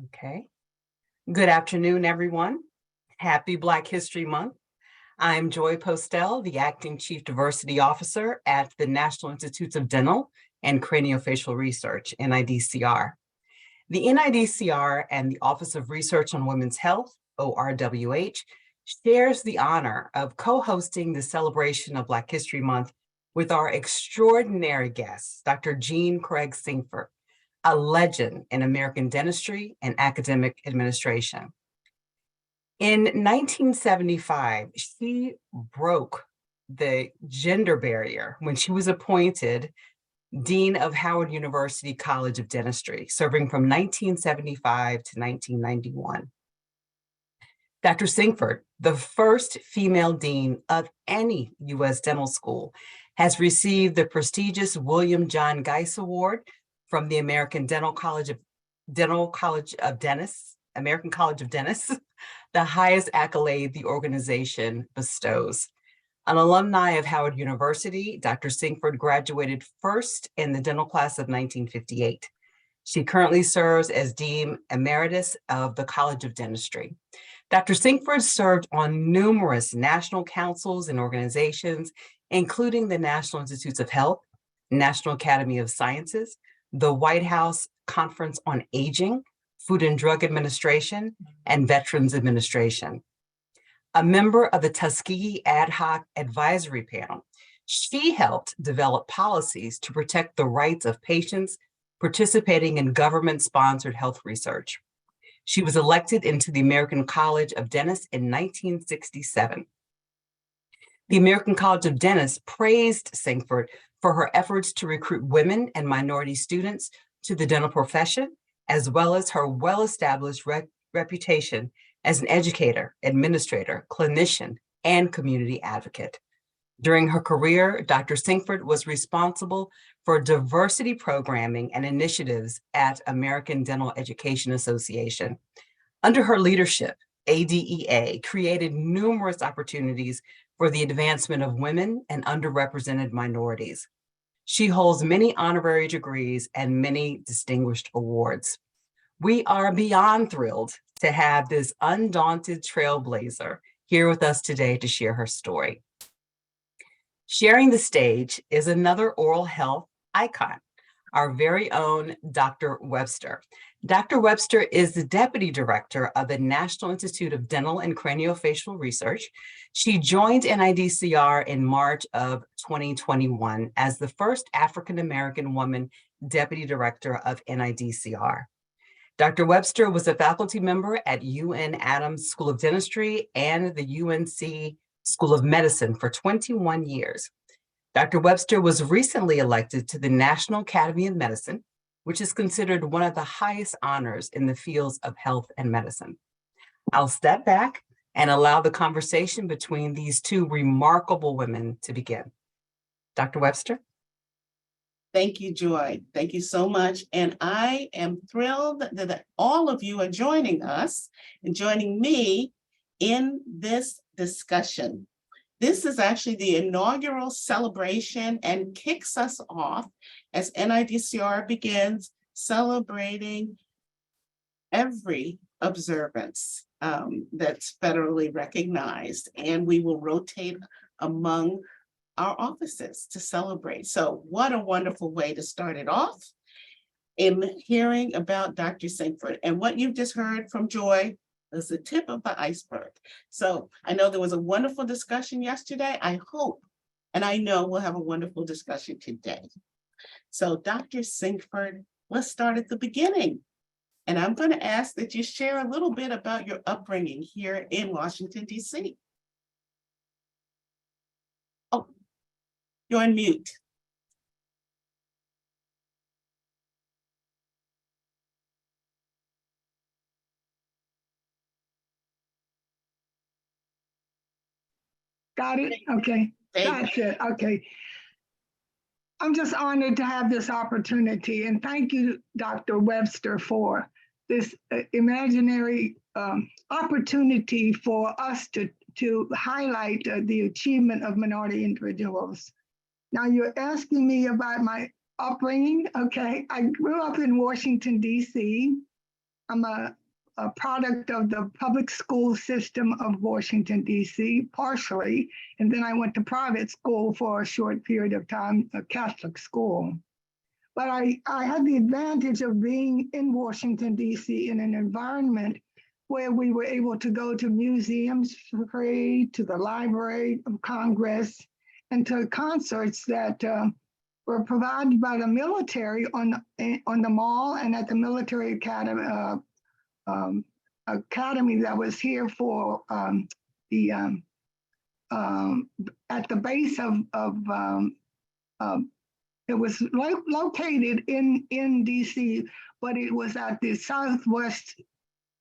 Okay. Good afternoon, everyone. Happy Black History Month. I'm Joy Postel, the Acting Chief Diversity Officer at the National Institutes of Dental and Craniofacial Research, NIDCR. The NIDCR and the Office of Research on Women's Health, ORWH, shares the honor of co-hosting the celebration of Black History Month with our extraordinary guest, Dr. Jeanne Sinkford, a legend in American dentistry and academic administration. In 1975, she broke the gender barrier when she was appointed Dean of Howard University College of Dentistry, serving from 1975 to 1991. Dr. Sinkford, the first female dean of any U.S. dental school, has received the prestigious William John Geis Award from the American College of Dentists, American College of Dentists, the highest accolade the organization bestows. An alumni of Howard University, Dr. Sinkford graduated first in the dental class of 1958. She currently serves as Dean Emeritus of the College of Dentistry. Dr. Sinkford served on numerous national councils and organizations, including the National Institutes of Health, National Academy of Sciences, the White House Conference on Aging, Food and Drug Administration, and Veterans Administration. A member of the Tuskegee Ad Hoc Advisory Panel, she helped develop policies to protect the rights of patients participating in government-sponsored health research. She was elected into the American College of Dentists in 1967. The American College of Dentists praised Sinkford for her efforts to recruit women and minority students to the dental profession, as well as her well-established reputation as an educator, administrator, clinician, and community advocate. During her career, Dr. Sinkford was responsible for diversity programming and initiatives at American Dental Education Association. Under her leadership, ADEA created numerous opportunities for the advancement of women and underrepresented minorities. She holds many honorary degrees and many distinguished awards. We are beyond thrilled to have this undaunted trailblazer here with us today to share her story. Sharing the stage is another oral health icon, our very own Dr. Webster. Dr. Webster is the Deputy Director of the National Institute of Dental and Craniofacial Research. She joined NIDCR in March of 2021 as the first African-American woman Deputy Director of NIDCR. Dr. Webster was a faculty member at UN Adams School of Dentistry and the UNC School of Medicine for 21 years. Dr. Webster was recently elected to the National Academy of Medicine, which is considered one of the highest honors in the fields of health and medicine. I'll step back and allow the conversation between these two remarkable women to begin. Dr. Webster? Thank you, Joy. Thank you so much. And I am thrilled that all of you are joining us and joining me in this discussion. This is actually the inaugural celebration and kicks us off as NIDCR begins celebrating every observance that's federally recognized. And we will rotate among our offices to celebrate. So what a wonderful way to start it off in hearing about Dr. Sinkford. And what you've just heard from Joy is the tip of the iceberg. So I know there was a wonderful discussion yesterday. I hope, and I know we'll have a wonderful discussion today. So Dr. Sinkford, let's start at the beginning. And I'm going to ask that you share a little bit about your upbringing here in Washington, D.C. Oh, you're on mute. Got it? Okay. Gotcha. Okay. I'm just honored to have this opportunity, and thank you, Dr. Webster, for this imaginary opportunity for us to highlight the achievement of minority individuals. Now, you're asking me about my upbringing. Okay. I grew up in Washington, D.C. I'm a product of the public school system of Washington, D.C., partially. And then I went to private school for a short period of time, a Catholic school. But I had the advantage of being in Washington, D.C. in an environment where we were able to go to museums for free, to the Library of Congress, and to concerts that were provided by the military on the mall and at the military academy, academy that was here for the at the base of it was located in DC, but it was at the southwest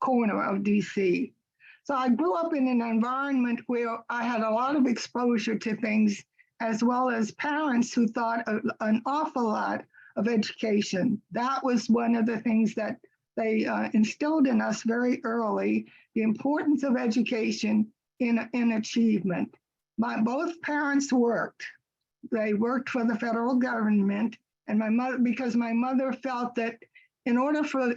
corner of DC. So I grew up in an environment where I had a lot of exposure to things, as well as parents who thought an awful lot of education. That was one of the things that they instilled in us very early, the importance of education in achievement. Both parents worked. They worked for the federal government, and my mother, because my mother felt that in order for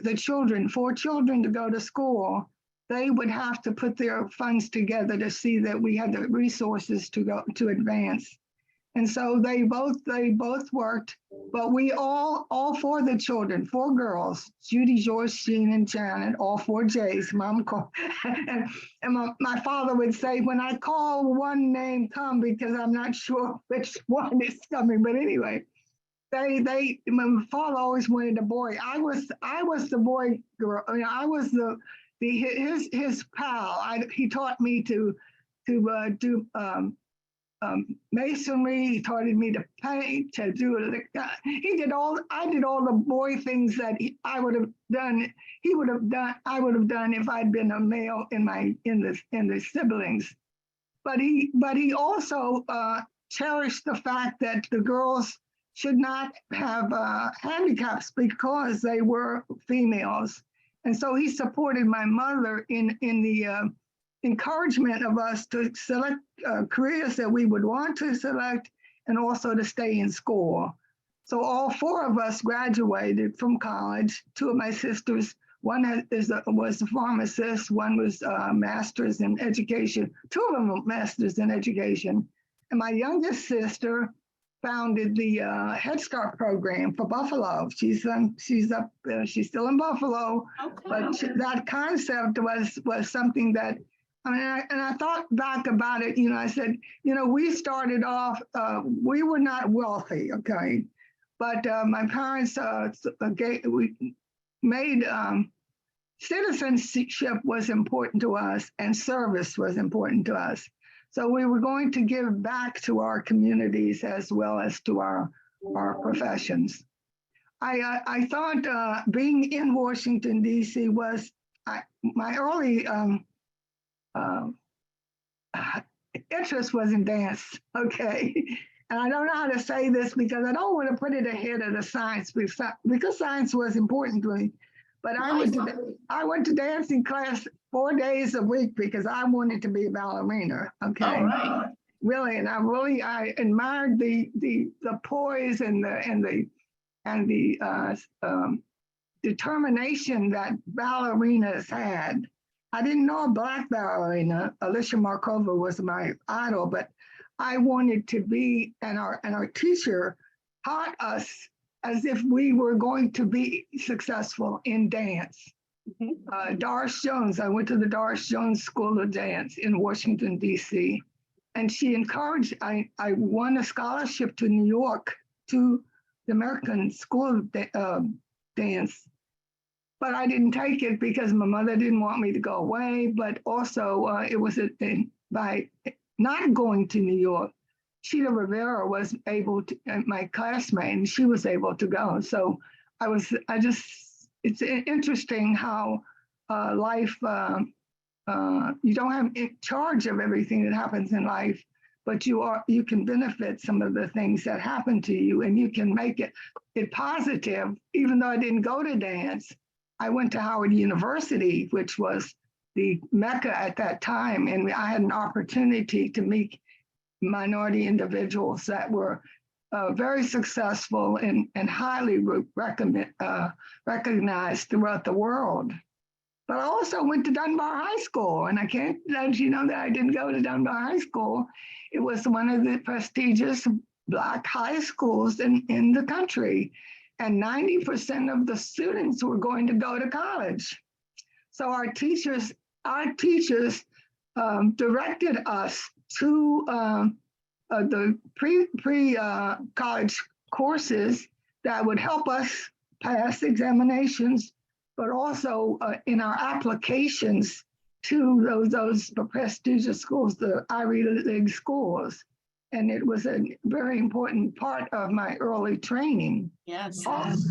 four children to go to school, they would have to put their funds together to see that we had the resources to advance. And so they both worked, but we all four of the children, four girls, Judy, George, Jean, and Janet, all four J's, Mom called. and my father would say, when I call one name, come, because I'm not sure which one is coming. But anyway, my father always wanted a boy. I was the boy girl. I mean, I was his pal. He taught me to do masonry. He taught me to paint, to do it. I did all the boy things that I would have done. He would have done. I would have done if I'd been a male in the siblings. But he also cherished the fact that the girls should not have handicaps because they were females, and so he supported my mother in the encouragement of us to select careers that we would want to select and also to stay in school. So all four of us graduated from college. Two of my sisters, one was a pharmacist, one was a master's in education, two of them were masters in education. And my youngest sister founded the Head Start program for Buffalo. She's still in Buffalo, okay. But that concept was something that, I mean, I thought back about it, I said, we started off, we were not wealthy, okay? But my parents we made citizenship was important to us and service was important to us. So we were going to give back to our communities as well as to our professions. I thought being in Washington, D.C. was my early interest was in dance, okay? And I don't know how to say this because I don't want to put it ahead of the science because science was important to me. But I went to dancing class 4 days a week because I wanted to be a ballerina, okay? All right. Really, and I admired the poise and the determination that ballerinas had. I didn't know a Black ballerina. Alicia Markova was my idol, but I wanted to be, and our teacher taught us as if we were going to be successful in dance. Mm-hmm. Doris Jones, I went to the Doris Jones School of Dance in Washington, D.C., and she encouraged, I won a scholarship to New York to the American School of Dance. But I didn't take it because my mother didn't want me to go away. But also, it was by not going to New York, Sheila Rivera was able to, my classmate, and she was able to go. So it's interesting how life, you don't have in charge of everything that happens in life, but you can benefit some of the things that happen to you, and you can make it positive. Even though I didn't go to dance, I went to Howard University, which was the Mecca at that time, and I had an opportunity to meet minority individuals that were very successful and highly recognized throughout the world. But I also went to Dunbar High School, and I can't let you know that I didn't go to Dunbar High School. It was one of the prestigious Black high schools in the country, and 90% of the students were going to go to college. So our teachers directed us to the pre-college courses that would help us pass examinations, but also in our applications to those prestigious schools, the Ivy League schools. And it was a very important part of my early training. Yes.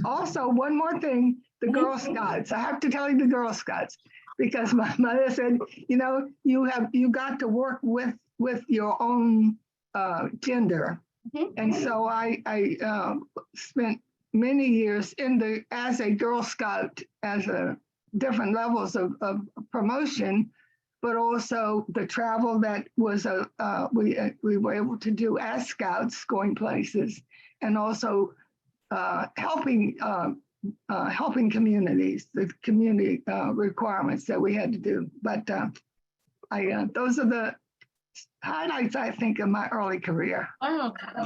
Also, one more thing, the Girl Scouts. I have to tell you the Girl Scouts, because my mother said, you got to work with your own gender. And so I spent many years as a Girl Scout, as a different levels of promotion, but also the travel that was we were able to do as scouts, going places, and also helping communities, the community requirements that we had to do. But those are the highlights, I think, of my early career. Wow, a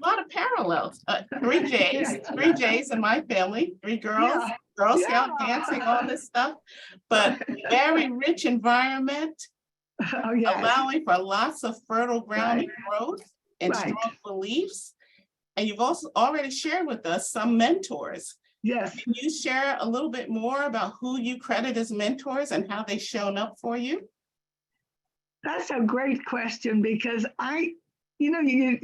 lot of parallels. Three J's in my family, three girls, Yeah. Girl Scout dancing, all this stuff, but very rich environment, Oh, yes. allowing for lots of fertile ground and growth and Right. strong beliefs. And you've also already shared with us some mentors. Yes. Can you share a little bit more about who you credit as mentors and how they've shown up for you? That's a great question, because you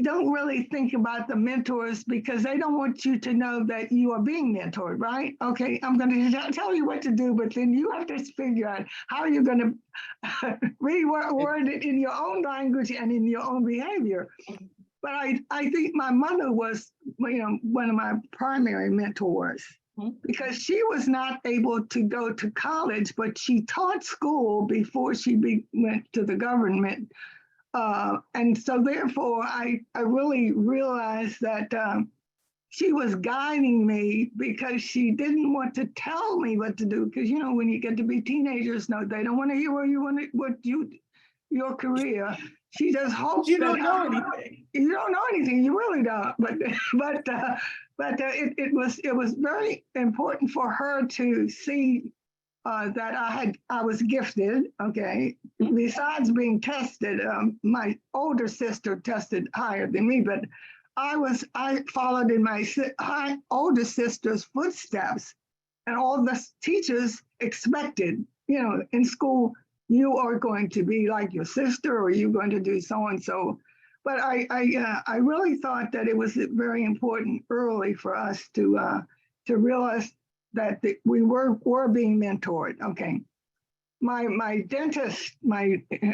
don't really think about the mentors because they don't want you to know that you are being mentored, right? Okay, I'm going to tell you what to do, but then you have to figure out how you're going to reword it in your own language and in your own behavior. But I think my mother was, one of my primary mentors, because she was not able to go to college, but she taught school before she went to the government. And so therefore, I really realized that she was guiding me, because she didn't want to tell me what to do. Because, when you get to be teenagers, no, they don't want to hear your career. She just hopes you don't know anything. You don't know anything. You really don't. But it was very important for her to see that I was gifted. Okay. Besides being tested, my older sister tested higher than me, but I followed in my older sister's footsteps, and all the teachers expected, in school, you are going to be like your sister, or you're going to do so and so. But I really thought that it was very important early for us to realize that we were being mentored. Okay, my dentist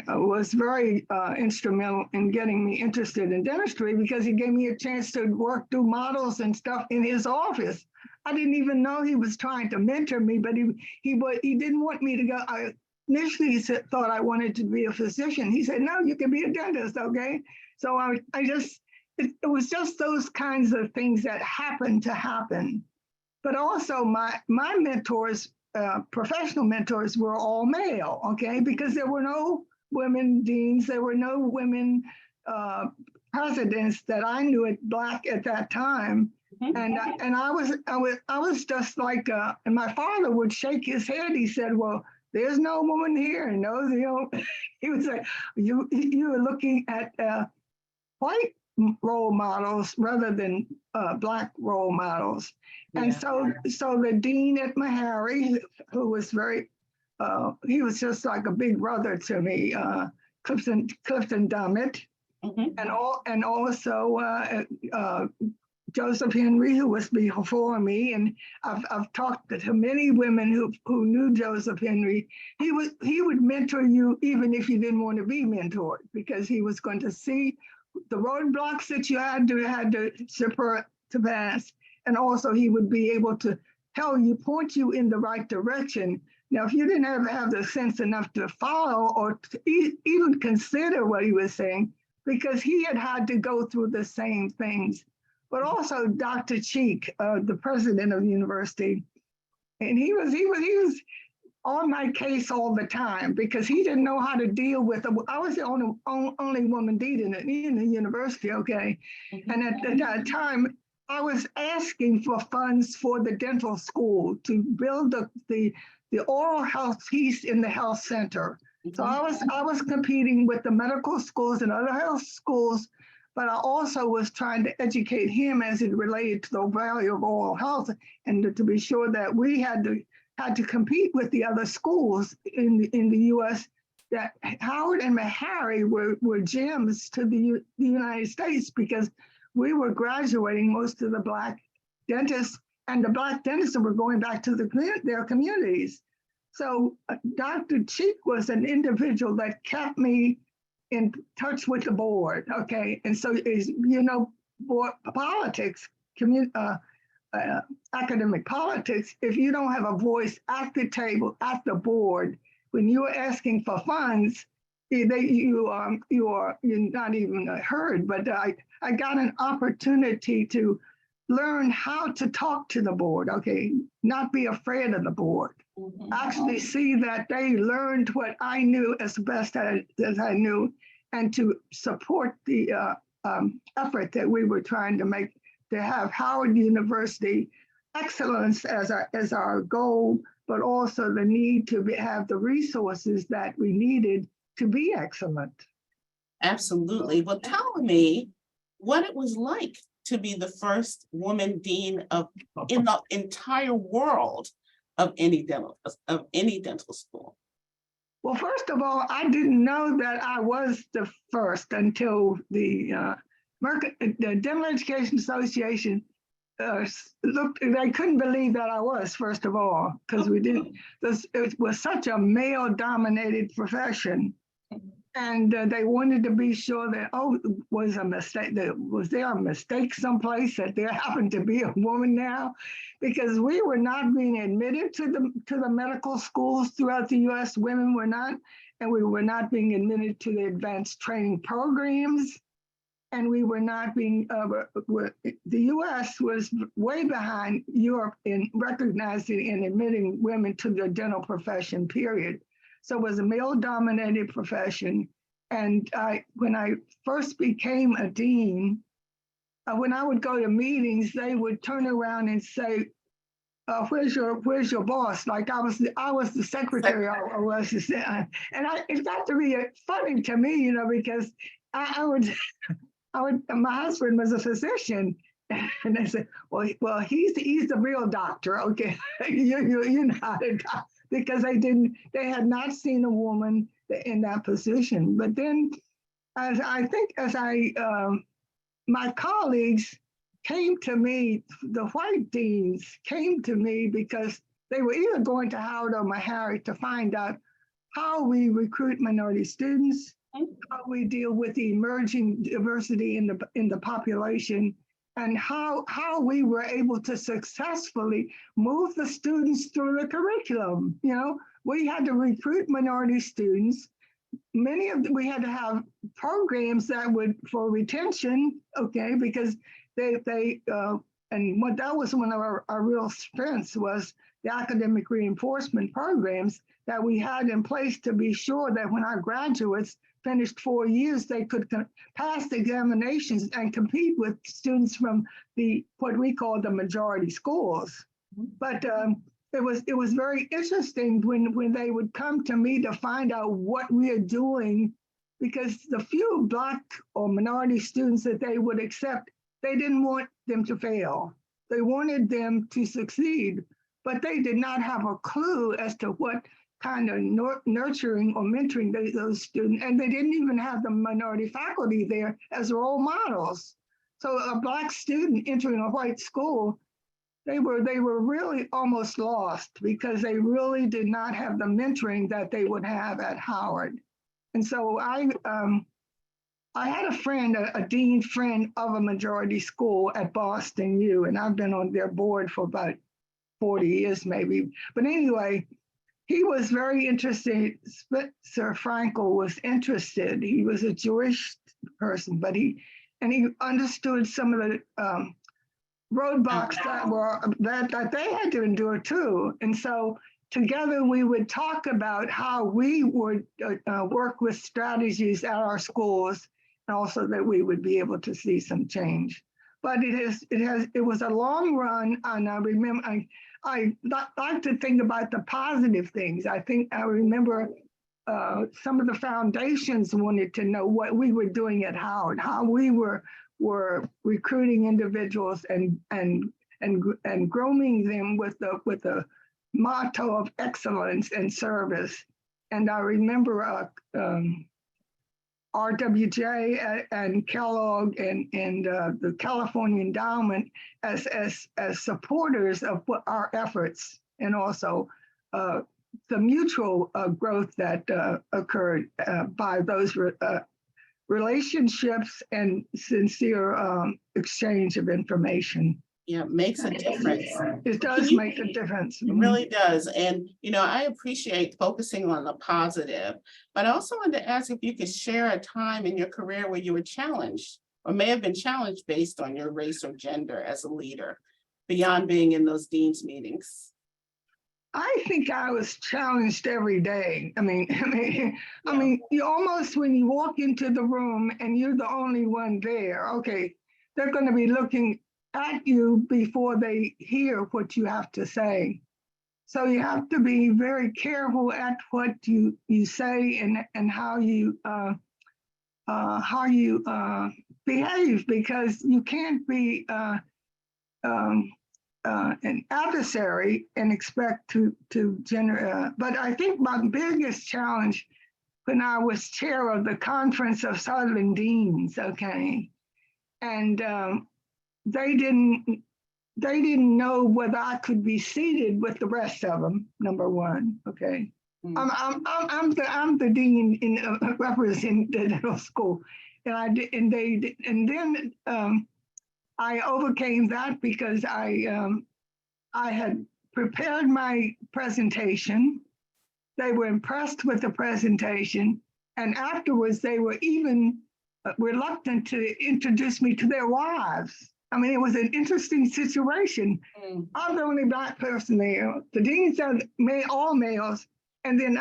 was very instrumental in getting me interested in dentistry, because he gave me a chance to work through models and stuff in his office. I didn't even know he was trying to mentor me, but he didn't want me to go. Initially, thought I wanted to be a physician. He said, "No, you can be a dentist." Okay, so it was just those kinds of things that happened to happen. But also my mentors, professional mentors, were all male, okay? Because there were no women deans, there were no women presidents that I knew Black at that time. And I was just like, and my father would shake his head. He said, "Well, there's no woman here." No, he would say, you are looking at white role models rather than Black role models. And so the dean at Meharry, who was he was just like a big brother to me, Clifton Dummett, and also Joseph Henry, who was before me, and I've talked to many women who knew Joseph Henry. He would mentor you even if you didn't want to be mentored, because he was going to see the roadblocks that you had to pass, and also he would be able to point you in the right direction. Now, if you didn't have the sense enough to follow or to even consider what he was saying, because he had to go through the same things. But also Dr. Cheek, the president of the university, and he was on my case all the time because he didn't know how to deal with it. I was the only woman dean in the university, okay? And at that time, I was asking for funds for the dental school to build the oral health piece in the health center. So I was competing with the medical schools and other health schools, but I also was trying to educate him as it related to the value of oral health and to be sure that we had to compete with the other schools in the U.S. That Howard and Meharry were gems to the United States because we were graduating most of the Black dentists, and the Black dentists were going back to their communities. So Dr. Cheek was an individual that kept me in touch with the board, okay? And so, board politics, academic politics, if you don't have a voice at the table, at the board, when you're asking for funds, you're not even heard. But I got an opportunity to learn how to talk to the board, okay? Not be afraid of the board. Actually see that they learned what I knew as best as I knew, and to support the effort that we were trying to make to have Howard University excellence as our goal, but also the need to have the resources that we needed to be excellent. Absolutely. Well, tell me what it was like to be the first woman dean in the entire world of any dental school. Well, first of all, I didn't know that I was the first until the Dental Education Association looked. They couldn't believe that I was, first of all, because it was such a male-dominated profession. And they wanted to be sure that, was there a mistake someplace that there happened to be a woman now? Because we were not being admitted to the medical schools throughout the U.S. Women were not, and we were not being admitted to the advanced training programs. And we were not being, the U.S. was way behind Europe in recognizing and admitting women to the dental profession, period. So it was a male-dominated profession. And when I first became a dean, when I would go to meetings, they would turn around and say, "Where's your boss?" Like I was the secretary. I was, and it got to be funny to me, because I would. My husband was a physician, and they said, "Well, he's the real doctor, okay? You're not a doctor." Because they had not seen a woman in that position. But then, my colleagues came to me, the white deans came to me because they were either going to Howard or Meharry to find out how we recruit minority students, how we deal with the emerging diversity in the population, and how we were able to successfully move the students through the curriculum. We had to recruit minority students. Many of them, we had to have programs for retention, okay, because and what that was one of our real strengths was the academic reinforcement programs that we had in place to be sure that when our graduates finished 4 years, they could pass the examinations and compete with students from what we call the majority schools. But it was very interesting when they would come to me to find out what we are doing, because the few Black or minority students that they would accept, they didn't want them to fail. They wanted them to succeed, but they did not have a clue as to what kind of nurturing or mentoring those students, and they didn't even have the minority faculty there as role models. So a Black student entering a white school, they were really almost lost because they really did not have the mentoring that they would have at Howard. And so I had a friend, a dean friend of a majority school at Boston U, and I've been on their board for about 40 years maybe. But anyway, he was very interested. Sir Frankel was interested. He was a Jewish person, but he understood some of the roadblocks that they had to endure too. And so together we would talk about how we would work with strategies at our schools, and also that we would be able to see some change. But it was a long run, and I remember I like to think about the positive things. I remember some of the foundations wanted to know what we were doing at Howard, how we were recruiting individuals and grooming them with the motto of excellence and service. And I remember RWJ and Kellogg and the California Endowment as supporters of our efforts, and also the mutual growth that occurred by those relationships and sincere exchange of information. Yeah, it makes a difference. It does make a difference. It really does. And, I appreciate focusing on the positive, but I also wanted to ask if you could share a time in your career where you were challenged or may have been challenged based on your race or gender as a leader, beyond being in those dean's meetings. I think I was challenged every day. I mean, you almost, when you walk into the room and you're the only one there, okay, they're going to be looking at you before they hear what you have to say. So you have to be very careful at what you say and how you behave, because you can't be an adversary and expect to generate. But I think my biggest challenge when I was chair of the Conference of Southern Deans, okay, and they didn't know whether I could be seated with the rest of them. Number one, okay. I'm the dean in representative school, and then I overcame that because I had prepared my presentation. They were impressed with the presentation, and afterwards they were even reluctant to introduce me to their wives. I mean, it was an interesting situation. I'm the only Black person there. The deans are all males, and then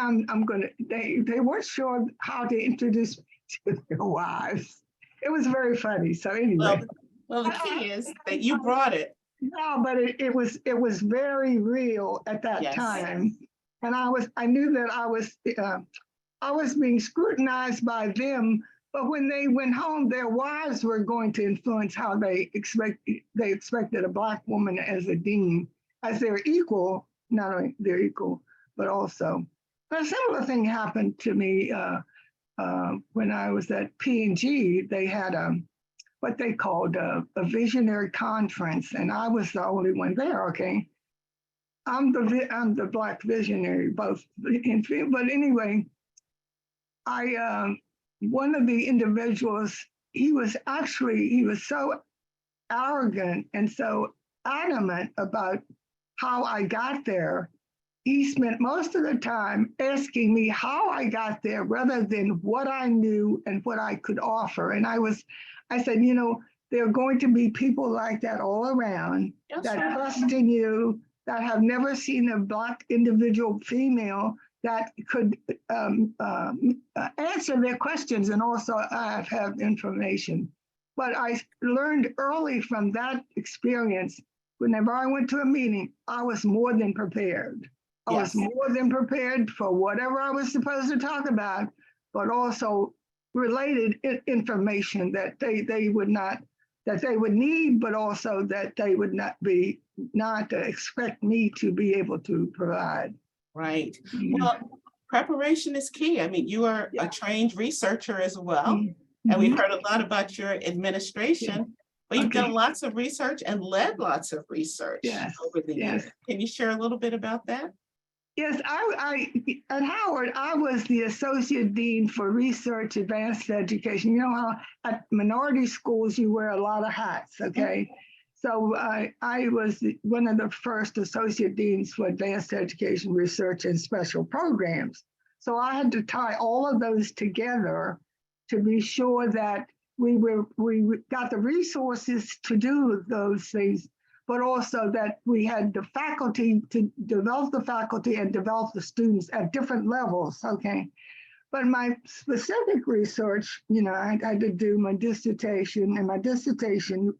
they weren't sure how to introduce me to their wives. It was very funny. So anyway. Well, the key is that you brought it. No, but it was very real at that time, and I knew that I was being scrutinized by them. But when they went home, their wives were going to influence how they expected a Black woman as a dean, as their equal. Not only their equal, but also a similar thing happened to me when I was at P&G. They had what they called a visionary conference, and I was the only one there. Okay, I'm the Black visionary, both in field. But anyway, one of the individuals, he was so arrogant and so adamant about how I got there. He spent most of the time asking me how I got there rather than what I knew and what I could offer. And I said, there are going to be people like that all around that trust in you, that have never seen a Black individual female that could answer their questions and also have information. But I learned early from that experience, whenever I went to a meeting, I was more than prepared. I was more than prepared for whatever I was supposed to talk about, but also related information that they would need, but also that they would not expect me to be able to provide. Right. Well, preparation is key. I mean, you are a trained researcher as well, and we've heard a lot about your administration, but you've done lots of research and led lots of research over the years. Can you share a little bit about that? Yes, at Howard, I was the associate dean for research advanced education. You know how at minority schools you wear a lot of hats, okay? So I was one of the first associate deans for advanced education research and special programs. So I had to tie all of those together to be sure that we got the resources to do those things, but also that we had the faculty to develop the faculty and develop the students at different levels, okay? But my specific research, I had to do my dissertation, and my dissertation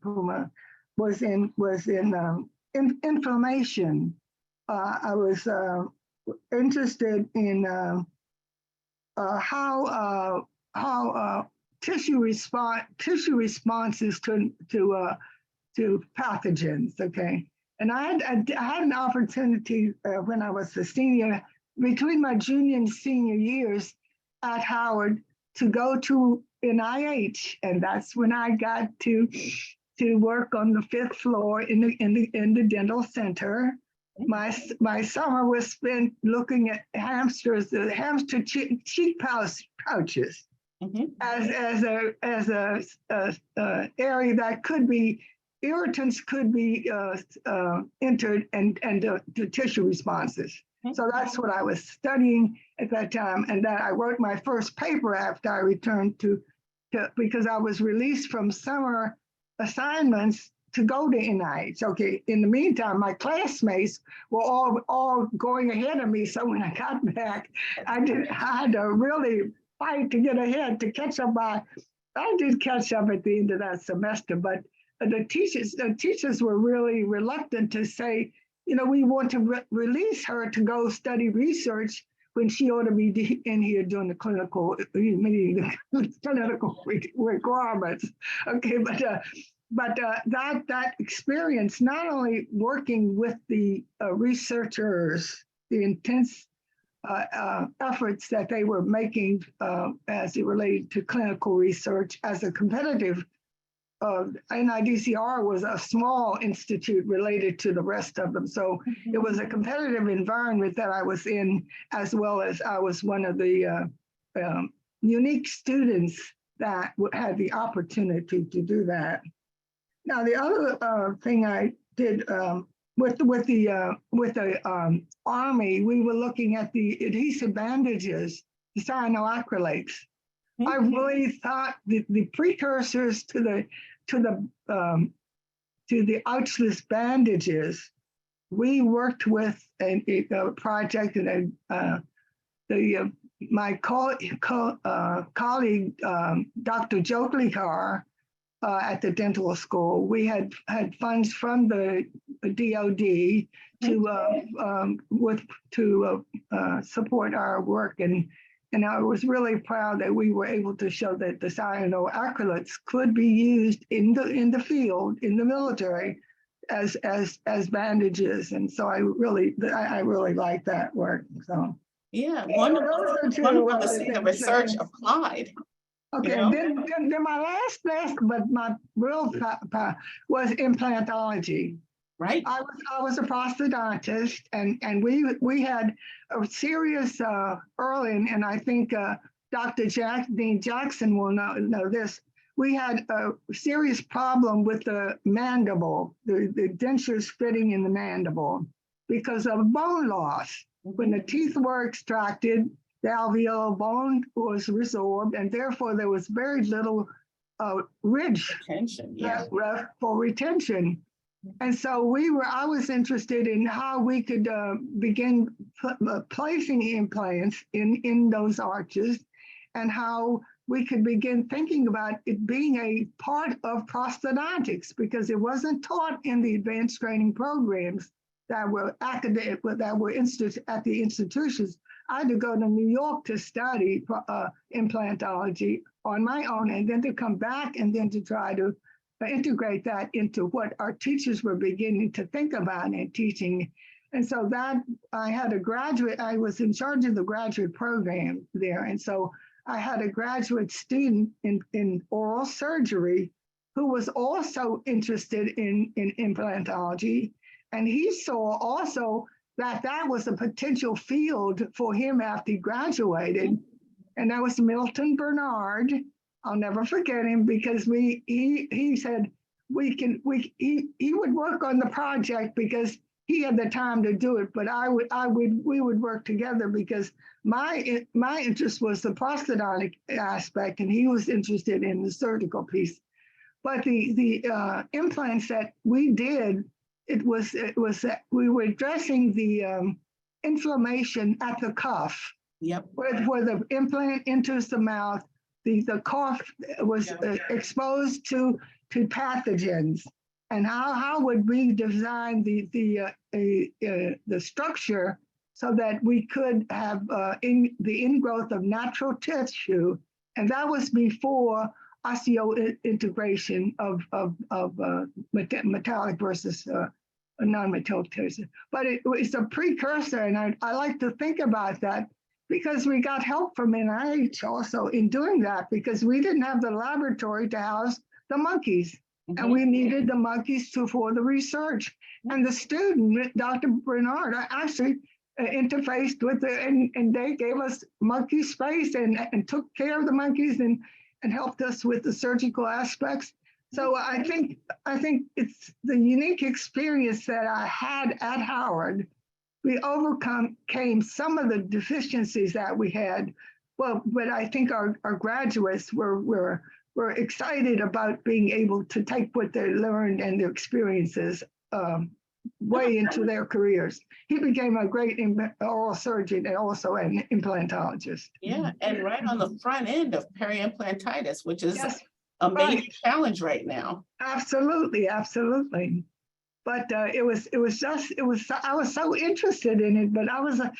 was in inflammation. I was interested in how tissue responses to pathogens. Okay, and I had an opportunity when I was a senior, between my junior and senior years at Howard, to go to NIH, and that's when I got to work on the 5th floor in the dental center. My summer was spent looking at hamsters, the hamster cheek pouches, as a area that could be irritants could be entered and the tissue responses. So that's what I was studying at that time, and that I wrote my first paper after I returned to because I was released from summer assignments to go to NIH. Okay, in the meantime, my classmates were all going ahead of me. So when I got back, I had to really fight to get ahead, to catch up. I did catch up at the end of that semester, but the teachers were really reluctant to say, we want to release her to go study research when she ought to be in here doing the clinical requirements. Okay, but that experience, not only working with the researchers, the intense efforts that they were making as it related to clinical research as a competitive, NIDCR was a small institute related to the rest of them. So it was a competitive environment that I was in, as well as I was one of the unique students that had the opportunity to do that. Now, the other thing I did with the Army, we were looking at the adhesive bandages, the cyanoacrylates. I really thought the precursors to the ouchless bandages. We worked with a project, and my colleague, Dr. Joklikar, at the dental school, we had funds from the DoD to support our work, and I was really proud that we were able to show that the cyanoacrylates could be used in the field, in the military, as bandages, and so I really like that work. So yeah, wonderful to see the research applied. Okay, then my last, but my real was implantology. Right. I was a prosthodontist, and we had a serious early, and I think Dr. Dean Jackson will know this. We had a serious problem with the mandible, the dentures fitting in the mandible, because of bone loss. When the teeth were extracted, the alveolar bone was resorbed, and therefore there was very little ridge left for retention. And so I was interested in how we could begin placing implants in those arches, and how we could begin thinking about it being a part of prosthodontics, because it wasn't taught in the advanced training programs that were academic, that were at the institutions. I had to go to New York to study implantology on my own, and then to come back and then to try to integrate that into what our teachers were beginning to think about in teaching. And so that I was in charge of the graduate program there. And so I had a graduate student in oral surgery who was also interested in implantology. And he saw also that was a potential field for him after he graduated. And that was Milton Bernard. I'll never forget him, because he said he would work on the project because he had the time to do it, but we would work together, because my interest was the prosthodontic aspect, and he was interested in the surgical piece. But the implants that we did we were addressing the inflammation at the cuff, Yep. where the implant enters the mouth. The cough was exposed to pathogens, and how would we design the structure so that we could have the ingrowth of natural tissue, and that was before osseointegration of metallic versus non-metallic tissue. But it's a precursor, and I like to think about that because we got help from NIH also in doing that, because we didn't have the laboratory to house the monkeys. And we needed the monkeys for the research. And the student, Dr. Bernard, I actually interfaced with it, and they gave us monkey space and took care of the monkeys and helped us with the surgical aspects. So I think it's the unique experience that I had at Howard. We overcame some of the deficiencies that we had. Well, but I think our graduates were excited about being able to take what they learned and their experiences way into their careers. He became a great oral surgeon and also an implantologist. Yeah, and right on the front end of peri-implantitis, which is a major right. challenge right now. Absolutely, absolutely. But I was so interested in it, but I was a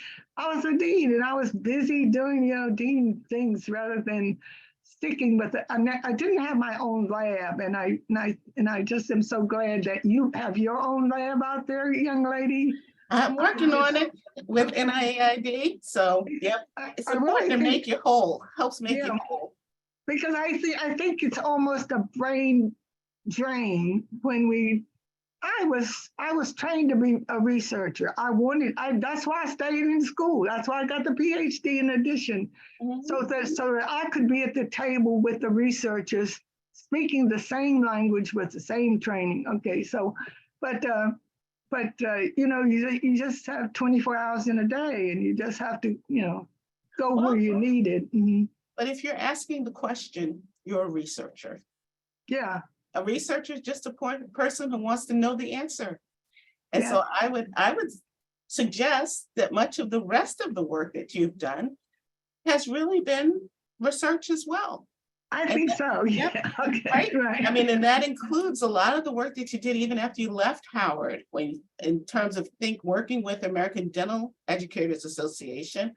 dean, and I was busy doing dean things rather than sticking with it. I didn't have my own lab, and I just am so glad that you have your own lab out there, young lady. I'm working on it with NIAID, so yep, it's important to make you whole. Helps make you whole. Because I think it's almost a brain drain when I was trained to be a researcher. That's why I stayed in school. That's why I got the PhD in addition. So that I could be at the table with the researchers, speaking the same language with the same training. Okay, so, but you just have 24 hours in a day, and you just have to, go where you need it. But if you're asking the question, you're a researcher. Yeah. A researcher is just a person who wants to know the answer. And so I would suggest that much of the rest of the work that you've done has really been research as well. I think so. Yeah. Okay. Right. I mean, and that includes a lot of the work that you did even after you left Howard, in terms of working with American Dental Educators Association,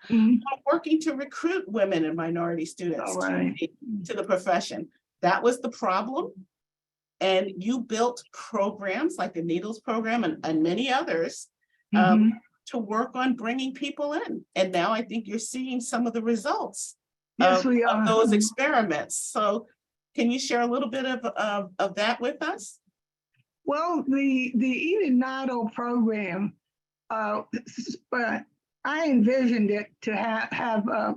working to recruit women and minority students to the profession. That was the problem. And you built programs like the Needles program and many others to work on bringing people in. And now I think you're seeing some of the results of those experiments. So can you share a little bit of that with us? Well, the Enid Noddle program, I envisioned it to have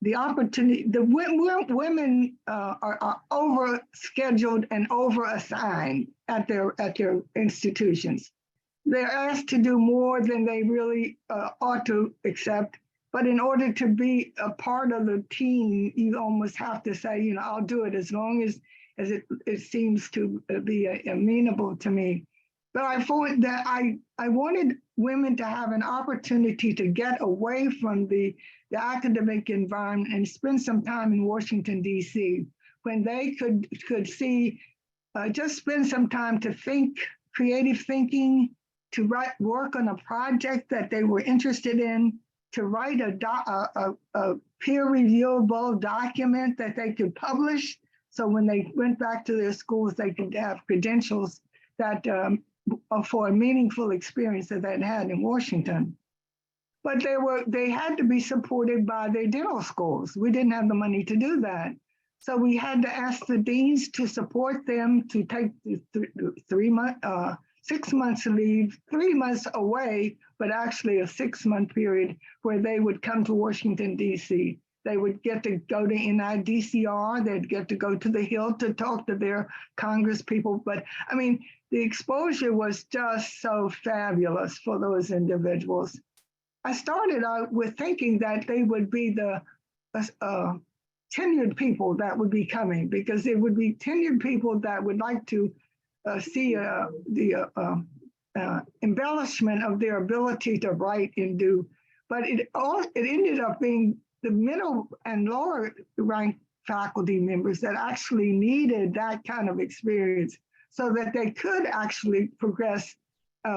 the opportunity. The women are over scheduled and over assigned at their institutions. They're asked to do more than they really ought to accept. But in order to be a part of the team, you almost have to say, I'll do it as long as it seems to be amenable to me. But I thought that I wanted women to have an opportunity to get away from the academic environment and spend some time in Washington, D.C., when they could see, just spend some time to think, creative thinking, to work on a project that they were interested in, to write a peer-reviewable document that they could publish. So when they went back to their schools, they could have credentials that for a meaningful experience that they'd had in Washington. But they had to be supported by their dental schools. We didn't have the money to do that. So we had to ask the deans to support them to take 6 months leave, 3 months away, but actually a 6-month period where they would come to Washington, D.C. They would get to go to NIDCR, they'd get to go to the Hill to talk to their Congress people. But I mean, the exposure was just so fabulous for those individuals. I started out with thinking that they would be the tenured people that would be coming, because it would be tenured people that would like to see the embellishment of their ability to write and do. But it ended up being the middle and lower ranked faculty members that actually needed that kind of experience so that they could actually progress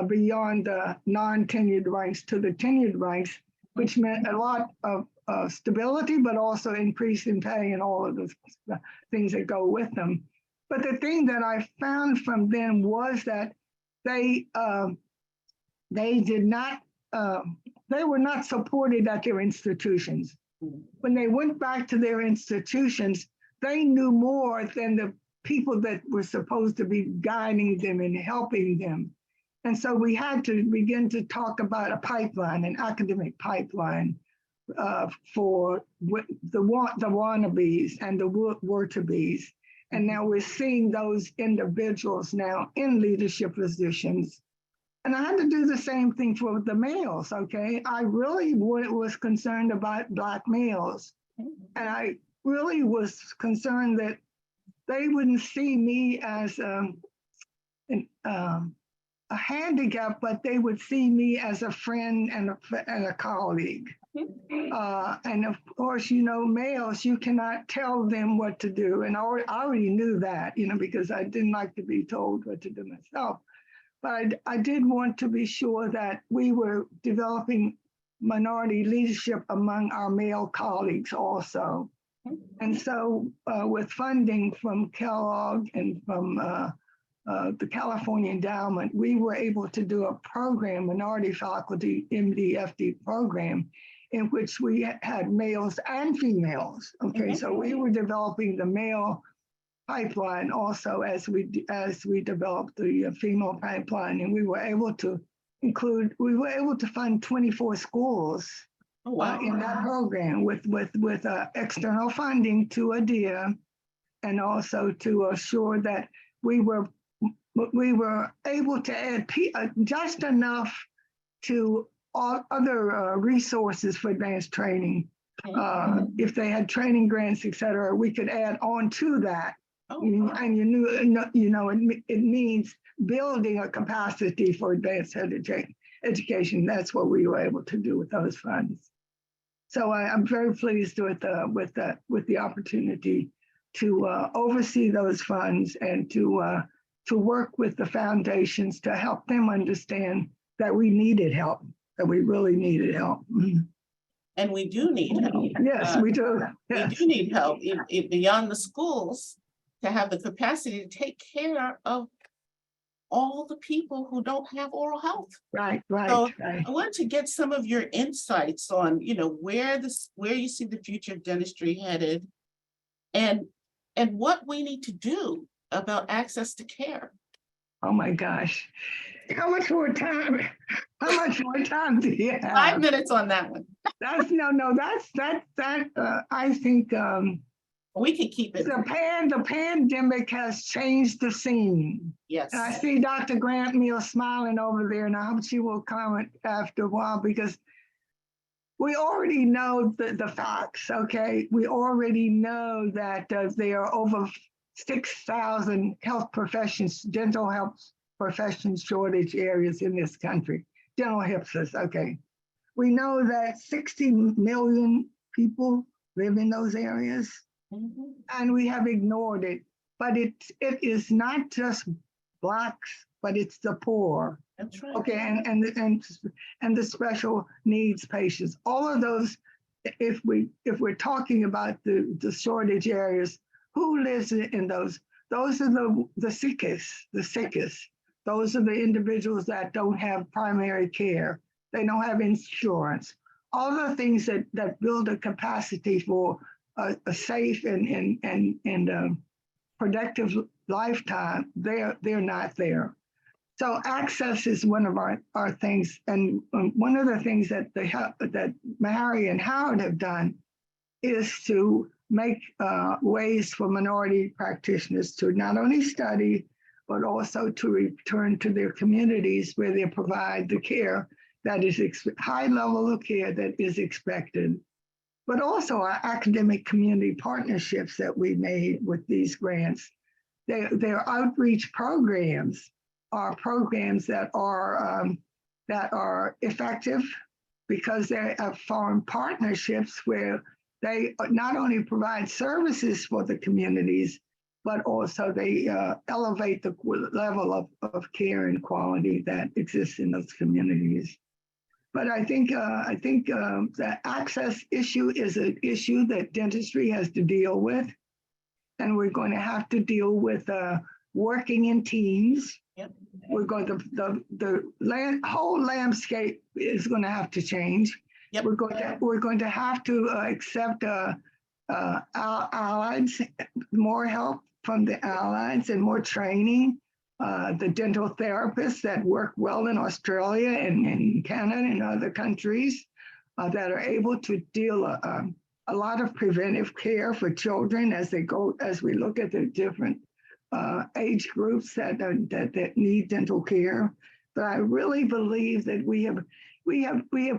beyond the non-tenured ranks to the tenured ranks, which meant a lot of stability, but also increase in pay and all of the things that go with them. But the thing that I found from them was that they did not, they were not supported at their institutions. When they went back to their institutions, they knew more than the people that were supposed to be guiding them and helping them. And so we had to begin to talk about a pipeline, an academic pipeline for the wannabes and the were-to-bes. And now we're seeing those individuals now in leadership positions. And I had to do the same thing for the males, okay? I really was concerned about Black males. And I really was concerned that they wouldn't see me as a handicap, but they would see me as a friend and a colleague. And of course, you know, males, you cannot tell them what to do. And I already knew that, you know, because I didn't like to be told what to do myself. But I did want to be sure that we were developing minority leadership among our male colleagues also. And so with funding from Kellogg and from the California Endowment, we were able to do a program, minority faculty MD-FD program, in which we had males and females. Okay, so we were developing the male pipeline also as we developed the female pipeline, and we were able to fund 24 schools in that program with external funding to ADIA, and also to assure that we were able to add just enough to all other resources for advanced training. If they had training grants, et cetera, we could add on to that. And it means building a capacity for advanced education. That's what we were able to do with those funds. So I'm very pleased with the opportunity to oversee those funds and to work with the foundations to help them understand that we needed help, that we really needed help. And we do need help. Yes, we do. Yes. We do need help beyond the schools to have the capacity to take care of all the people who don't have oral health. Right. So I want to get some of your insights on, where you see the future of dentistry headed, and what we need to do about access to care. Oh my gosh. How much more time do you have? 5 minutes on that one. I think we can keep it. The pandemic has changed the scene. Yes. And I see Dr. Grant Meal smiling over there, and I hope she will comment after a while, because we already know the facts, okay? We already know that there are over 6,000 health professions, dental health profession shortage areas in this country. Dental HIPSAs, okay. We know that 60 million people live in those areas, and we have ignored it. But it is not just Blacks, but it's the poor. That's right. Okay, and the special needs patients. All of those, if we're talking about the shortage areas, who lives in those? Those are the sickest. Those are the individuals that don't have primary care. They don't have insurance. All the things that build a capacity for a safe and productive lifetime, they're not there. So access is one of our things. And one of the things that Mary and Howard have done is to make ways for minority practitioners to not only study, but also to return to their communities where they provide the care that is high level of care that is expected. But also our academic community partnerships that we made with these grants. They're outreach programs programs that are effective, because they have foreign partnerships where they not only provide services for the communities, but also they elevate the level of care and quality that exists in those communities. But I think the access issue is an issue that dentistry has to deal with, and we're going to have to deal with working in teams. Yep. We're going to the whole landscape is going to have to change. Yep. We're going to have to accept allies, more help from the allies and more training. The dental therapists that work well in Australia and in Canada and other countries that are able to deal a lot of preventive care for children as we look at the different age groups that need dental care. But I really believe that we have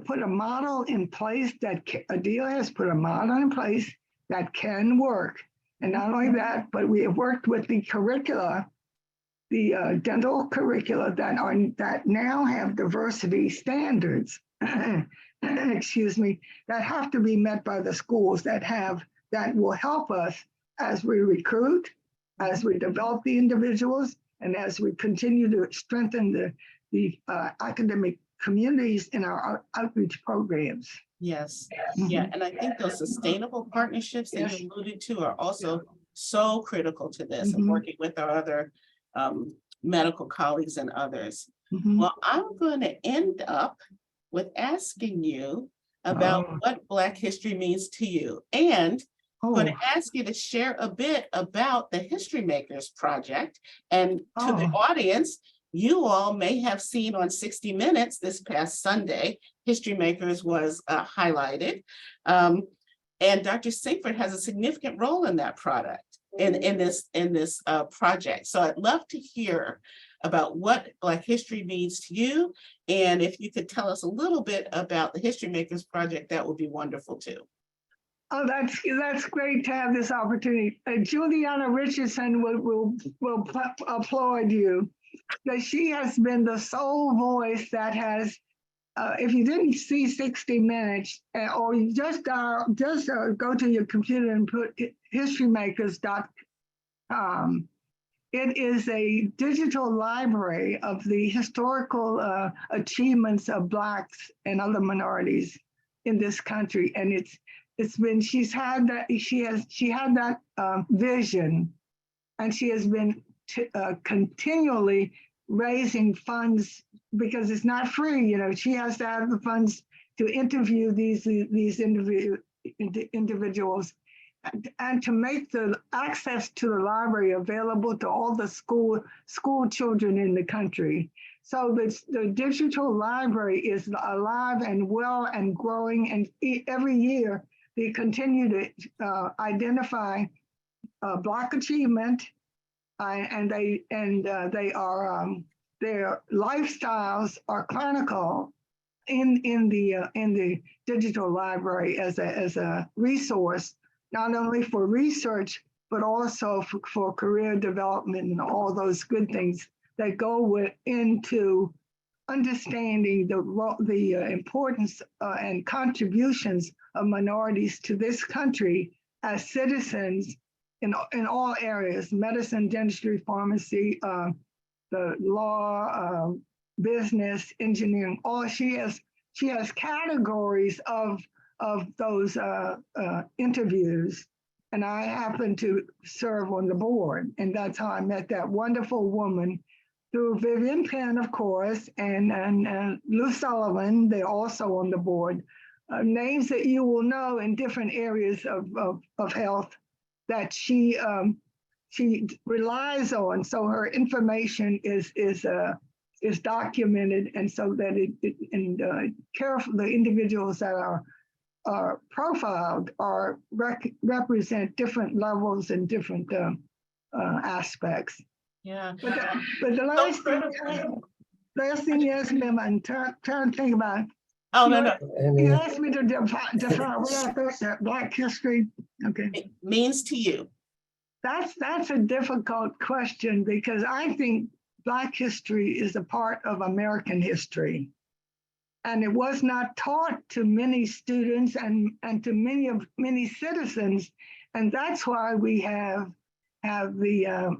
put a model in place that ADELA has put a model in place that can work. And not only that, but we have worked with the curricula, the dental curricula that now have diversity standards, excuse me, that have to be met by the schools that will help us as we recruit, as we develop the individuals, and as we continue to strengthen the academic communities in our outreach programs. Yes, Mhm. yeah, and I think those sustainable partnerships that Yes. you alluded to are also so critical to this, and Mhm. working with our other medical colleagues and others. Mhm. Well, I'm going to end up with asking you about Oh. what Black history means to you. And I'm going Oh, to ask you to share a bit about the History Makers Project. And to the Oh. audience, you all may have seen on 60 Minutes this past Sunday, History Makers was highlighted. And Dr. Sinkford has a significant role in that product, in this project. So I'd love to hear about what Black history means to you. And if you could tell us a little bit about the History Makers Project, that would be wonderful too. Oh, that's great to have this opportunity. Juliana Richardson will applaud you, because she has been the sole voice that has. If you didn't see 60 Minutes, or you just go to your computer and put historymakers.com. It is a digital library of the historical achievements of Blacks and other minorities in this country, and she had that vision, and she has been continually raising funds, because it's not free. She has to have the funds to interview these individuals, and to make the access to the library available to all the school children in the country. So the digital library is alive and well and growing, and every year they continue to identify Black achievement, and their lifestyles are chronicled in the digital library as a resource, not only for research, but also for career development and all those good things that go into understanding the importance and contributions of minorities to this country as citizens in all areas: medicine, dentistry, pharmacy, the law, business, engineering. She has categories of those interviews, and I happen to serve on the board, and that's how I met that wonderful woman through Vivian Penn, of course, and Lou Sullivan. They're also on the board. Names that you will know in different areas of health that she relies on, so her information is documented, and so that the individuals that are profiled represent different levels and different aspects. Yeah. But the last thing you asked me, I'm trying to think about. Oh, no. You asked me to define Black history. Okay. It means to you. That's a difficult question, because I think Black history is a part of American history. And it was not taught to many students and to many citizens. And that's why we have the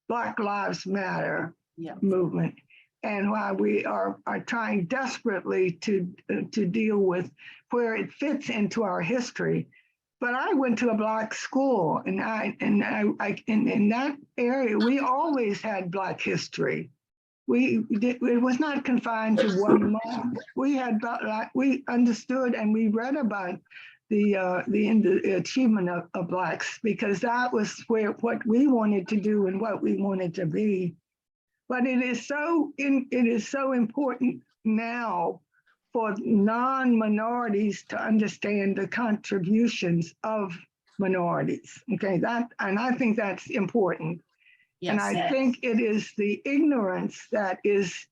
Black Lives Matter movement, and why we are trying desperately to deal with where it fits into our history. But I went to a Black school, and in that area, we always had Black history. It was not confined to 1 month. We understood and we read about the achievement of Blacks, because that was what we wanted to do and what we wanted to be. But it is so important now for non-minorities to understand the contributions of minorities. Okay, and I think that's important. Yes, and I think it is the ignorance that is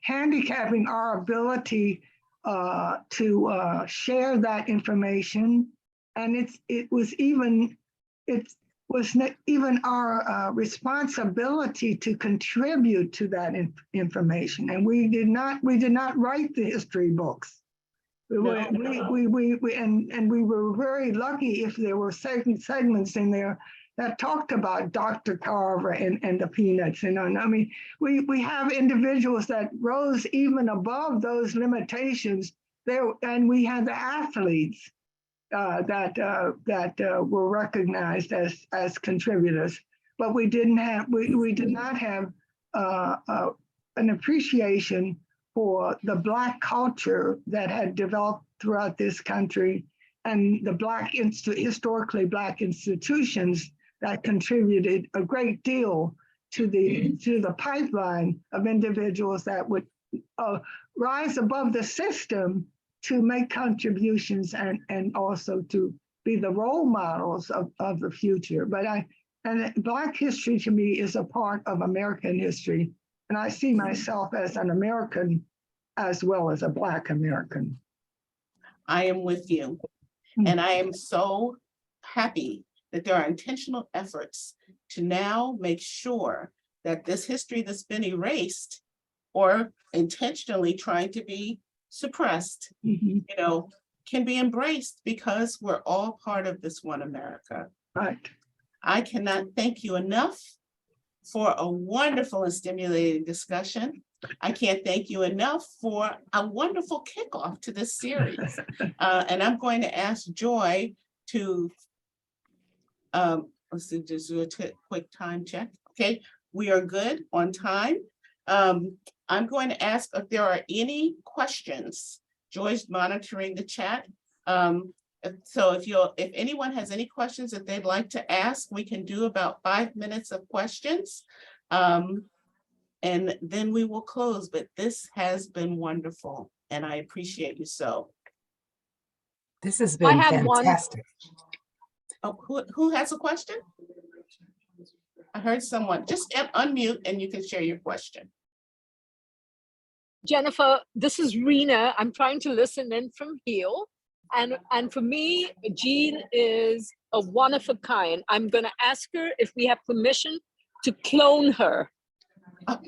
handicapping our ability to share that information. And it was not even our responsibility to contribute to that information. And we did not write the history books. We were very lucky if there were certain segments in there that talked about Dr. Carver and the Peanuts. And I mean, we have individuals that rose even above those limitations there, and we had the athletes that were recognized as contributors, but we did not have an appreciation for the Black culture that had developed throughout this country, and the historically Black institutions that contributed a great deal to the pipeline of individuals that would rise above the system to make contributions and also to be the role models of the future. And Black history to me is a part of American history. And I see myself as an American as well as a Black American. I am with you. And I am so happy that there are intentional efforts to now make sure that this history that's been erased or intentionally trying to be suppressed, can be embraced, because we're all part of this one America. Right. I cannot thank you enough for a wonderful and stimulating discussion. I can't thank you enough for a wonderful kickoff to this series. And I'm going to ask Joy to, let's see, just do a quick time check. Okay, we are good on time. I'm going to ask if there are any questions. Joy's monitoring the chat. So if anyone has any questions that they'd like to ask, we can do about 5 minutes of questions. And then we will close, but this has been wonderful and I appreciate you so. This has been fantastic. Oh, who has a question? I heard someone. Just unmute and you can share your question. Jennifer, this is Rena. I'm trying to listen in from here. And for me, Jeanne is a one of a kind. I'm going to ask her if we have permission to clone her. I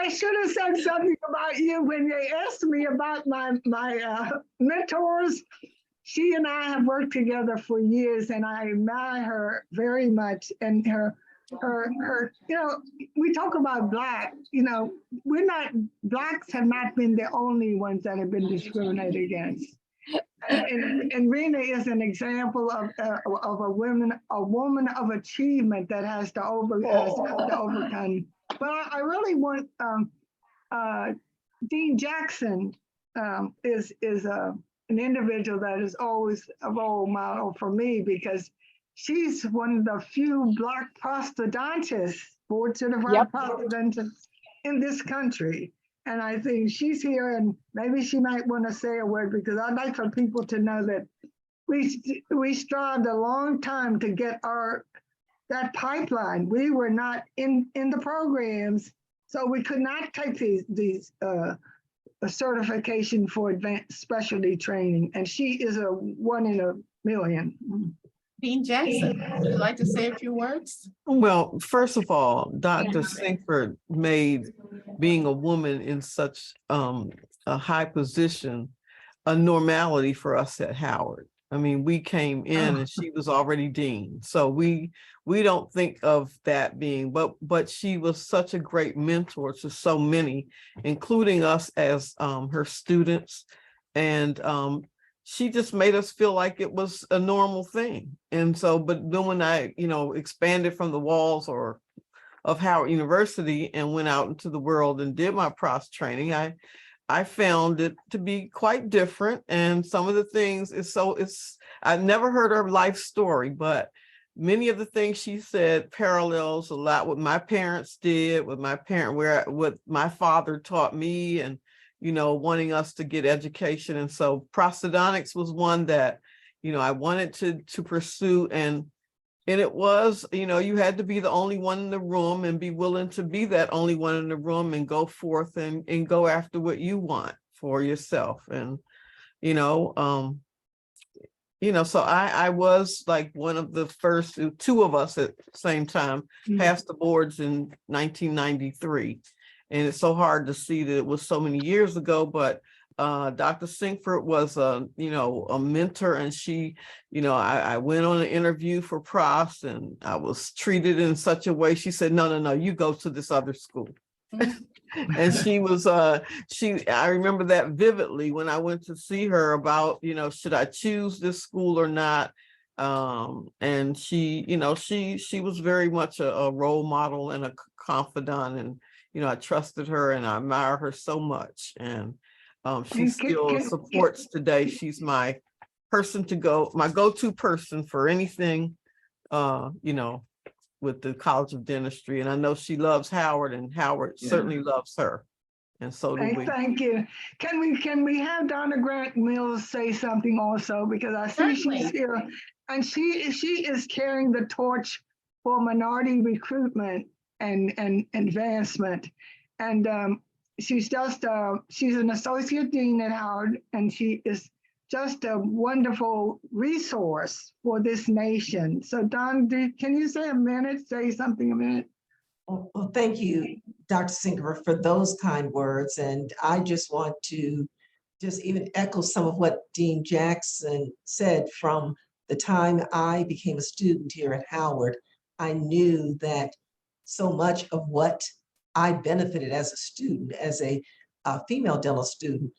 should have said something about you when they asked me about my mentors. She and I have worked together for years, and I admire her very much. And her, we talk about Black. Blacks have not been the only ones that have been discriminated against. And Rena is an example of a woman of achievement that has to overcome. But I really want Dean Jackson is an individual that is always a role model for me, because she's one of the few Black prosthodontists, board certified prosthodontists in this country. And I think she's here, and maybe she might want to say a word, because I'd like for people to know that we strived a long time to get that pipeline. We were not in the programs, so we could not take these a certification for advanced specialty training. And she is a 1 in a million. Dean Jackson, would you like to say a few words? Well, first of all, Dr. Sinkford made being a woman in such a high position a normality for us at Howard. I mean, we came in and she was already dean, so we don't think of that being, but she was such a great mentor to so many, including us as her students, and she just made us feel like it was a normal thing. And so, but then when I, expanded from the walls of Howard University and went out into the world and did my PROS training, I found it to be quite different. And some of the things I've never heard her life story, but many of the things she said parallels a lot what my parents did, what my father taught me, and wanting us to get education. And so prosthodontics was one that, I wanted to pursue. And it was, you had to be the only one in the room and be willing to be that only one in the room and go forth and go after what you want for yourself. And, so I was like one of the first, two of us at the same time passed the boards in 1993. And it's so hard to see that it was so many years ago, but Dr. Sinkford was a mentor, and she, I went on an interview for PROS and I was treated in such a way. She said, no, you go to this other school. And she was, I remember that vividly when I went to see her about, should I choose this school or not? And she, she was very much a role model and a confidant, and, I trusted her and I admire her so much. And she still supports today. She's my person to go, my go-to person for anything, with the College of Dentistry. And I know she loves Howard, and Howard certainly loves her. And so do we. Thank you. Can we have Donna Grant Mills say something also? Because I see she's here, and she is carrying the torch for minority recruitment and advancement. And she's an associate dean at Howard, and she is just a wonderful resource for this nation. So Don, can you say something a minute? Well, thank you, Dr. Sinkford, for those kind words. And I just want to just even echo some of what Dean Jackson said. From the time I became a student here at Howard, I knew that so much of what I benefited as a student, as a female dental student,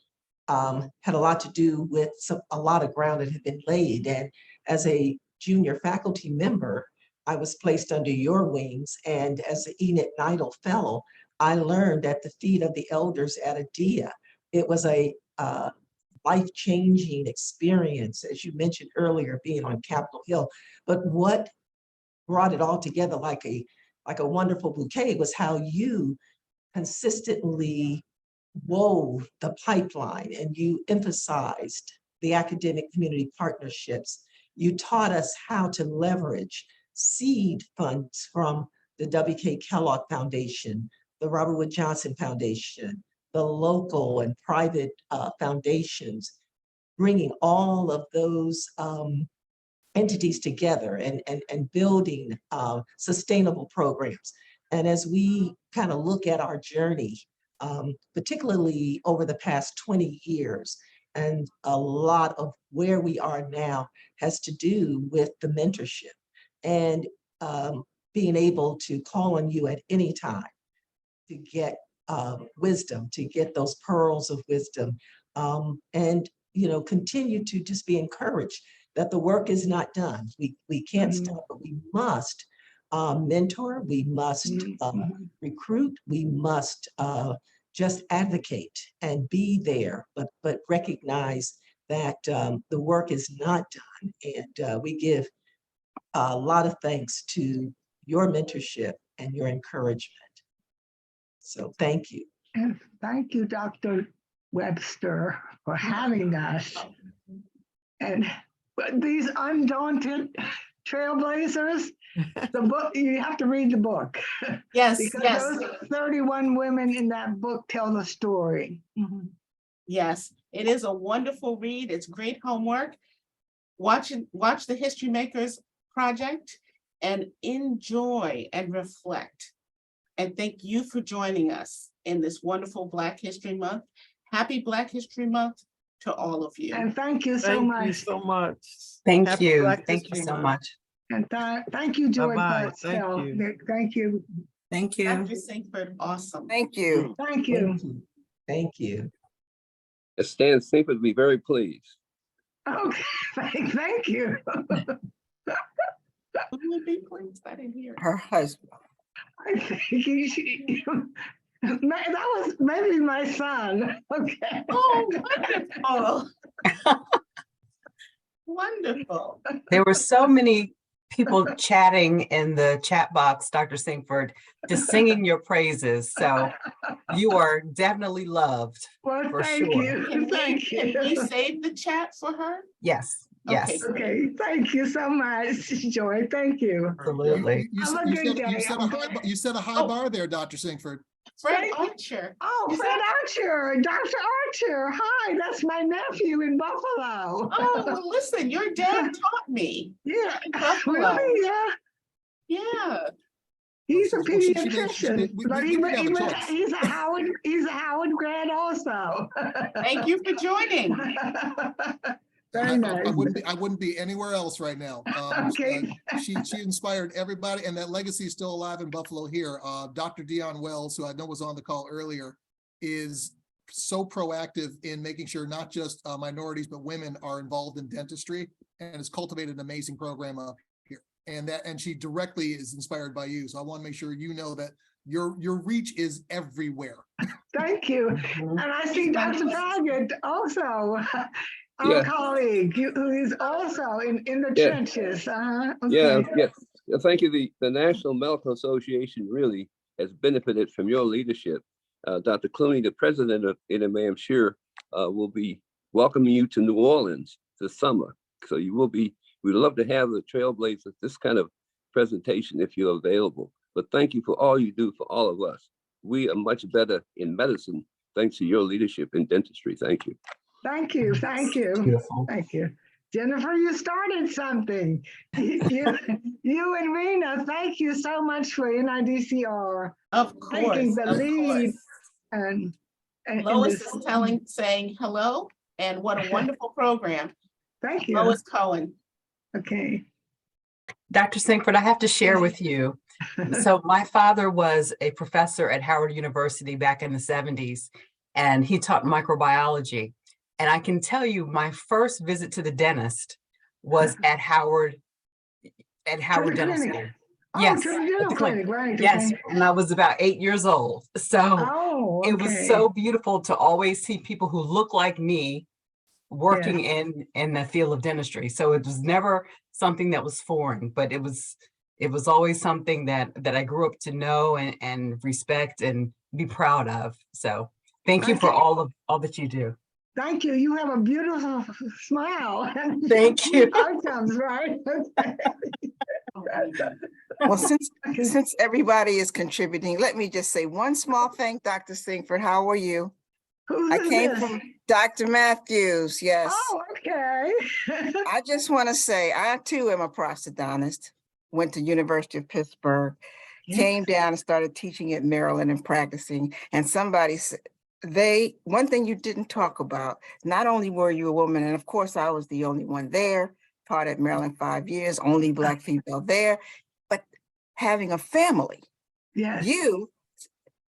had a lot to do with a lot of ground that had been laid. And as a junior faculty member, I was placed under your wings. And as an Enid Neidl Fellow, I learned at the feet of the elders at ADIA. It was a life-changing experience, as you mentioned earlier, being on Capitol Hill. But what brought it all together like a wonderful bouquet was how you consistently wove the pipeline, and you emphasized the academic community partnerships. You taught us how to leverage seed funds from the W.K. Kellogg Foundation, the Robert Wood Johnson Foundation, the local and private foundations, bringing all of those entities together and building sustainable programs. And as we kind of look at our journey, particularly over the past 20 years, and a lot of where we are now has to do with the mentorship and being able to call on you at any time to get wisdom, to get those pearls of wisdom, and continue to just be encouraged that the work is not done. We can't stop, but we must mentor, we must recruit, we must just advocate and be there, but recognize that the work is not done. And we give a lot of thanks to your mentorship and your encouragement. So thank you. And thank you, Dr. Webster, for having us. And these undaunted trailblazers, the book, you have to read the book. Yes, because yes. those 31 women in that book tell the story. Yes, it is a wonderful read. It's great homework. Watch the History Makers project and enjoy and reflect. And thank you for joining us in this wonderful Black History Month. Happy Black History Month to all of you. And thank you so Thank you much. so much. Thank Happy you. Black Thank you History so Month. much. And thank you, Joy Bye-bye. Thank Pastel. you. Thank you. Thank you. Dr. Sinkford, awesome. Thank you. Thank you. Thank you. Thank you. Stan Sinkford would be very pleased. Okay, thank you. Who would be pleased? I didn't hear. Her husband. I think that was maybe my son. Okay. Oh, wonderful. Wonderful. There were so many people chatting in the chat box, Dr. Sinkford, just singing your praises. So you are definitely loved. Well, For thank sure. you. Can Thank we you. save the chat for her? Yes, yes, Okay. Okay, thank you so much, Joy. Thank you. absolutely. Have a good day. You set a high Oh. bar there, Dr. Sinkford. Fred Thank- Archer. Oh, Is Fred Archer, Dr. Archer. Hi, that's my nephew in Buffalo. Oh, well, listen, your dad taught me. Yeah, Buffalo. really? Yeah. Yeah. He's a Well, she made- pediatrician, we but didn't have a choice. he's a Howard grad also. Thank you for joining. Very I nice. wouldn't be anywhere else right now. Okay. She inspired everybody, and that legacy is still alive in Buffalo here. Dr. Dion Wells, who I know was on the call earlier, is so proactive in making sure not just minorities, but women are involved in dentistry, and has cultivated an amazing program up here. And she directly is inspired by you. So I want to make sure you know that your reach is everywhere. Thank you. Mhm. And I see Dr. Faggett also, our Yeah. colleague, who is also in the Yeah. trenches. Yeah, Okay. yes. Thank you. The National Medical Association really has benefited from your leadership. Dr. Clooney, the president of NMA, I'm sure, will be welcoming you to New Orleans this summer. So we'd love to have the Trailblazers, this kind of presentation if you're available. But thank you for all you do for all of us. We are much better in medicine thanks to your leadership in dentistry. Thank you. Thank you. Thank you. Beautiful. Thank you. Jennifer, you started something. You and Rena, thank you so much for NIDCR Of taking course, the of lead. course. And Lois this- is saying hello, and what a wonderful program. Thank you. Lois Cohen. Okay. Dr. Sinkford, I have to share with you. So my father was a professor at Howard University back in the 70s, and he taught microbiology. And I can tell you my first visit to the dentist was at Howard Dental clinic. School. Oh, Yes, to the at dental the clinic. clinic, right? Yes, Okay. and I was about 8 years old. So Oh, it was okay. so beautiful to always see people who look like me working in the field of dentistry. So it was never something that was foreign, but it was always something that I grew up to know and respect and be proud of. So thank you for all that you do. Thank you. You have a beautiful smile. Thank you. Outcomes, right? Well, since everybody is contributing, let me just say one small thing, Dr. Sinkford. How are you? Who's I came this? from Dr. Matthews. Yes. Oh, okay. I just want to say I too am a prosthodontist. Went to University of Pittsburgh, came down and started teaching at Maryland and practicing. And somebody said, one thing you didn't talk about, not only were you a woman, and of course I was the only one there, taught at Maryland 5 years, only Black female there, but having a family. Yes.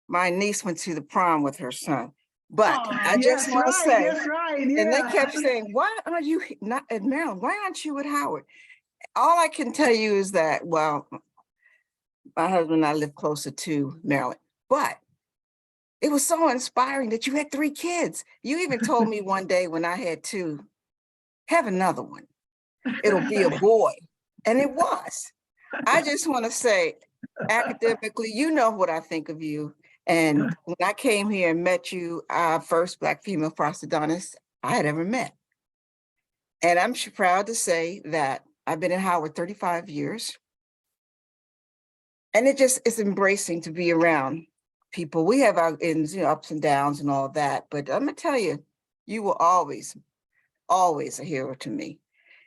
My niece went to the prom with her son. But I Yes, just want to right, say, that's right. and they Yeah. kept saying, why are you not at Maryland? Why aren't you at Howard? All I can tell you is that, well, my husband and I live closer to Maryland, but it was so inspiring that you had 3 kids. You even told me one day when I had 2, have another one. It'll be a boy. And it was. I just want to say, academically, you know what I think of you. And when I came here and met you, our first Black female prosthodontist I had ever met. And I'm proud to say that I've been at Howard 35 years. And it's embracing to be around people. We have our ins, ups and downs and all that. But I'm going to tell you, you were always a hero to me.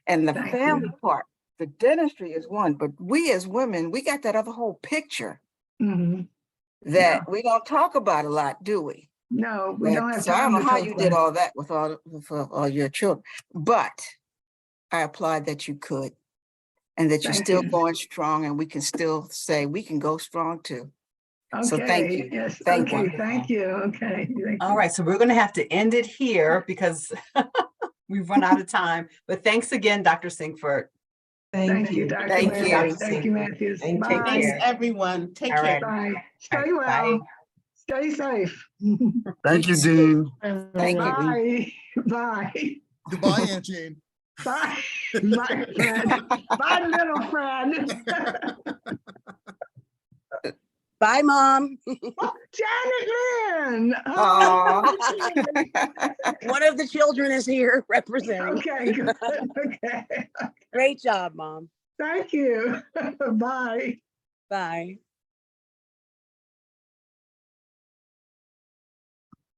And the Thank family you. part, the dentistry is one, but we as women, we got that other whole picture Mhm. that we don't talk about a lot, do we? No, we That- don't have so I don't time know to how talk you about did it. all that with all your children, but I applaud that you could, and that you're Thank still you. going strong, and we can still say we can go strong too. So thank Okay, you. yes, Thank you. okay, thank you, okay. thank All you. right, so we're going to have to end it here because we've run out of time. But thanks again, Dr. Sinkford. Thank you, Dr. Thank you. Matthews. Thank you, Matthews. Thank you. Bye. Thanks, care. everyone. Take All care. right. Bye. Stay All right, well. Stay safe. Thank you, Dean. Thank you. Bye. Bye. Goodbye, Aunt Jean. Bye. Bye, friend. Bye, little friend. Bye, Mom. Janet Lynn. Aw. One of the children is here representing. Okay, good. Okay. Great job, Mom. Thank you. Bye. Bye.